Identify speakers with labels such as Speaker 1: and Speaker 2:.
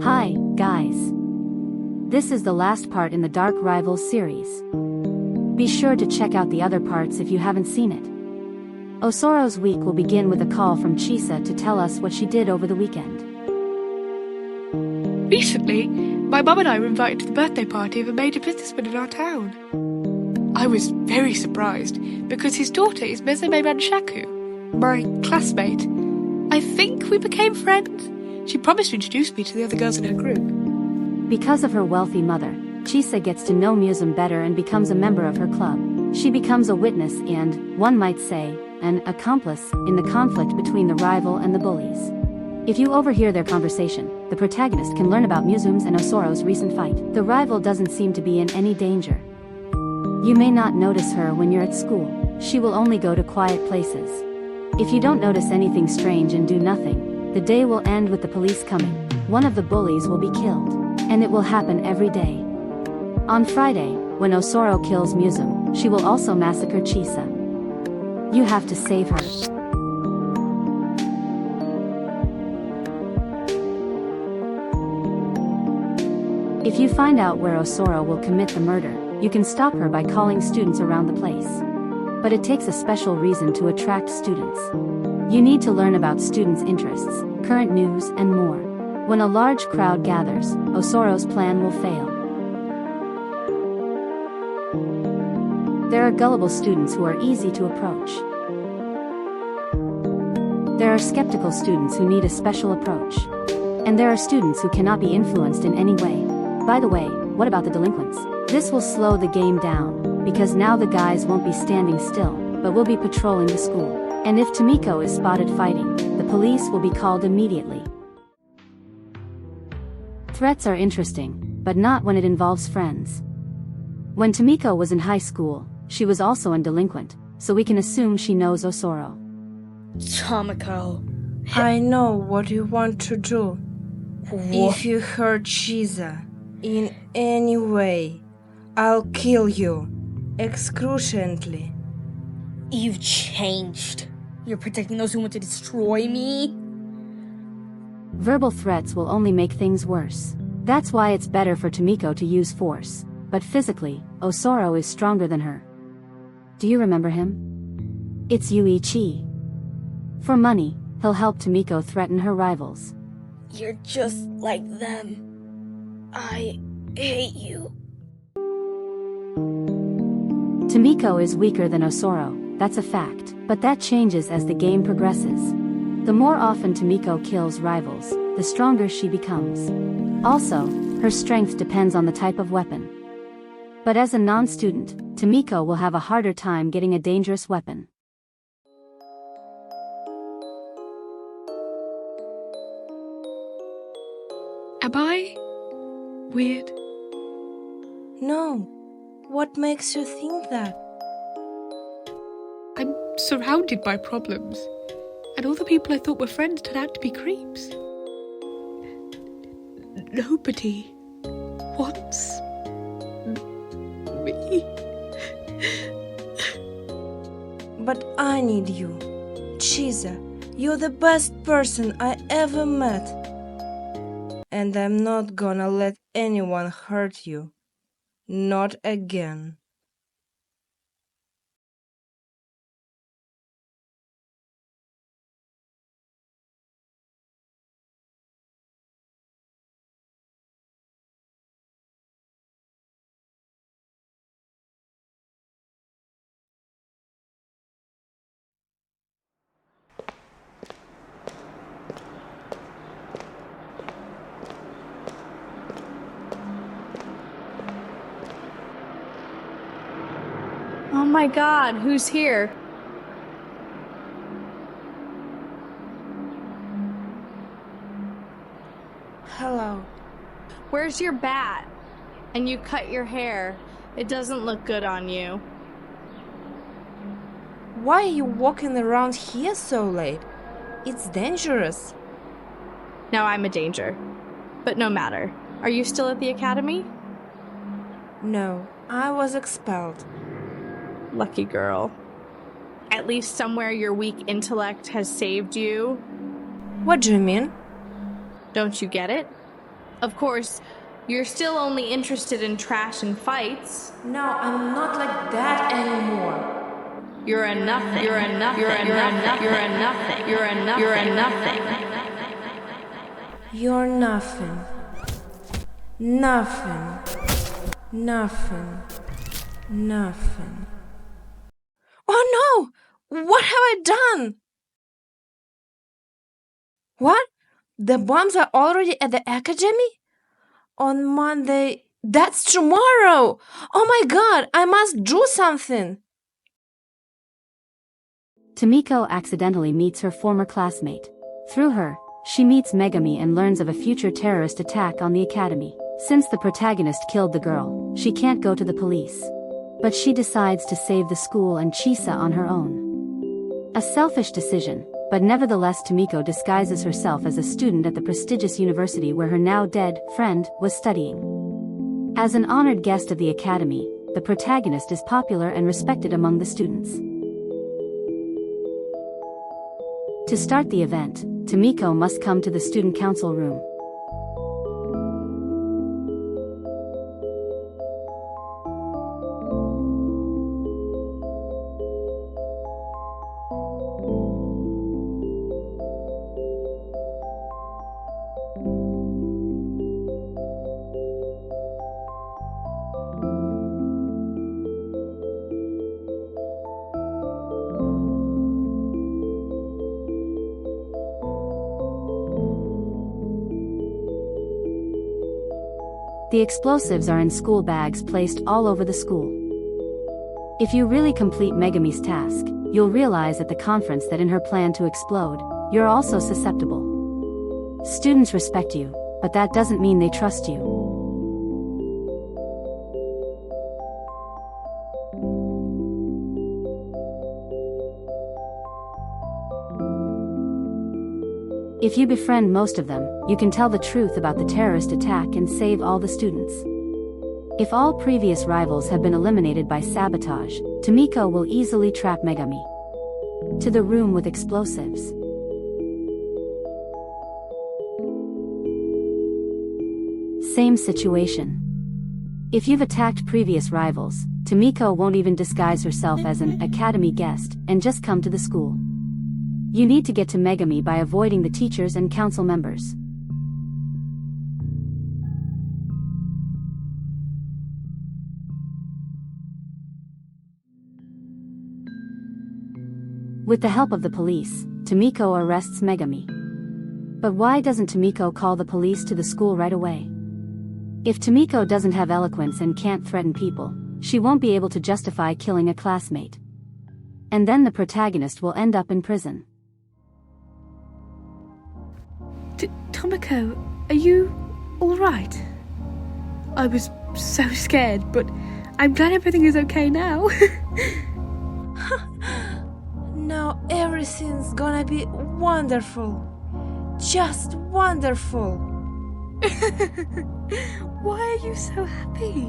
Speaker 1: Hi, guys. This is the last part in the Dark Rivals series. Be sure to check out the other parts if you haven't seen it. Osoro's week will begin with a call from Chisa to tell us what she did over the weekend.
Speaker 2: Recently, my mum and I were invited to the birthday party of a major businessman in our town. I was very surprised because his daughter is Mesame Shaku, my classmate. I think we became friends. She promised to introduce me to the other girls in her group.
Speaker 1: Because of her wealthy mother, Chisa gets to know Musum better and becomes a member of her club. She becomes a witness and, one might say, an accomplice in the conflict between the rival and the bullies. If you overhear their conversation, the protagonist can learn about Musum's and Osoro's recent fight. The rival doesn't seem to be in any danger. You may not notice her when you're at school. She will only go to quiet places. If you don't notice anything strange and do nothing, the day will end with the police coming. One of the bullies will be killed. And it will happen every day. On Friday, when Osoro kills Musum, she will also massacre Chisa. You have to save her. If you find out where Osoro will commit the murder, you can stop her by calling students around the place. But it takes a special reason to attract students. You need to learn about students' interests, current news, and more. When a large crowd gathers, Osoro's plan will fail. There are gullible students who are easy to approach. There are skeptical students who need a special approach. And there are students who cannot be influenced in any way. By the way, what about the delinquents? This will slow the game down, because now the guys won't be standing still, but will be patrolling the school. And if Tomiko is spotted fighting, the police will be called immediately. Threats are interesting, but not when it involves friends. When Tomiko was in high school, she was also a delinquent, so we can assume she knows Osoro.
Speaker 3: Tomiko.
Speaker 4: I know what you want to do.
Speaker 3: What?
Speaker 4: If you hurt Chisa in any way, I'll kill you. Excruciatingly.
Speaker 3: You've changed. You're protecting those who want to destroy me?
Speaker 1: Verbal threats will only make things worse. That's why it's better for Tomiko to use force. But physically, Osoro is stronger than her. Do you remember him? It's Yuichi. For money, he'll help Tomiko threaten her rivals.
Speaker 3: You're just like them. I hate you.
Speaker 1: Tomiko is weaker than Osoro, that's a fact. But that changes as the game progresses. The more often Tomiko kills rivals, the stronger she becomes. Also, her strength depends on the type of weapon. But as a non-student, Tomiko will have a harder time getting a dangerous weapon.
Speaker 2: Am I weird?
Speaker 4: No. What makes you think that?
Speaker 2: I'm surrounded by problems, and all the people I thought were friends turned out to be creeps. Nobody wants me.
Speaker 4: But I need you. Chisa, you're the best person I ever met. And I'm not gonna let anyone hurt you. Not again.
Speaker 5: Oh my god, who's here?
Speaker 4: Hello.
Speaker 5: Where's your bat? And you cut your hair. It doesn't look good on you.
Speaker 4: Why are you walking around here so late? It's dangerous.
Speaker 5: Now I'm a danger. But no matter. Are you still at the academy?
Speaker 4: No, I was expelled.
Speaker 5: Lucky girl. At least somewhere your weak intellect has saved you.
Speaker 4: What do you mean?
Speaker 5: Don't you get it? Of course, you're still only interested in trash and fights.
Speaker 4: No, I'm not like that anymore.
Speaker 5: You're a nothing. You're a nothing. You're a nothing. You're a nothing. You're a nothing. You're a nothing.
Speaker 4: You're nothing. Nothing. Nothing. Nothing. Oh no! What have I done? What? The bombs are already at the academy? On Monday. That's tomorrow! Oh my god, I must do something!
Speaker 1: Tomiko accidentally meets her former classmate. Through her, she meets Megami and learns of a future terrorist attack on the academy. Since the protagonist killed the girl, she can't go to the police. But she decides to save the school and Chisa on her own. A selfish decision, but nevertheless Tomiko disguises herself as a student at the prestigious university where her now-dead friend was studying. As an honored guest of the academy, the protagonist is popular and respected among the students. To start the event, Tomiko must come to the student council room. The explosives are in school bags placed all over the school. If you really complete Megami's task, you'll realize at the conference that in her plan to explode, you're also susceptible. Students respect you, but that doesn't mean they trust you. If you befriend most of them, you can tell the truth about the terrorist attack and save all the students. If all previous rivals have been eliminated by sabotage, Tomiko will easily trap Megami. To the room with explosives. Same situation. If you've attacked previous rivals, Tomiko won't even disguise herself as an academy guest and just come to the school. You need to get to Megami by avoiding the teachers and council members. With the help of the police, Tomiko arrests Megami. But why doesn't Tomiko call the police to the school right away? If Tomiko doesn't have eloquence and can't threaten people, she won't be able to justify killing a classmate. And then the protagonist will end up in prison.
Speaker 2: Tomiko, are you alright? I was so scared, but I'm glad everything is okay now.
Speaker 4: Now everything's gonna be wonderful. Just wonderful.
Speaker 2: Why are you so happy?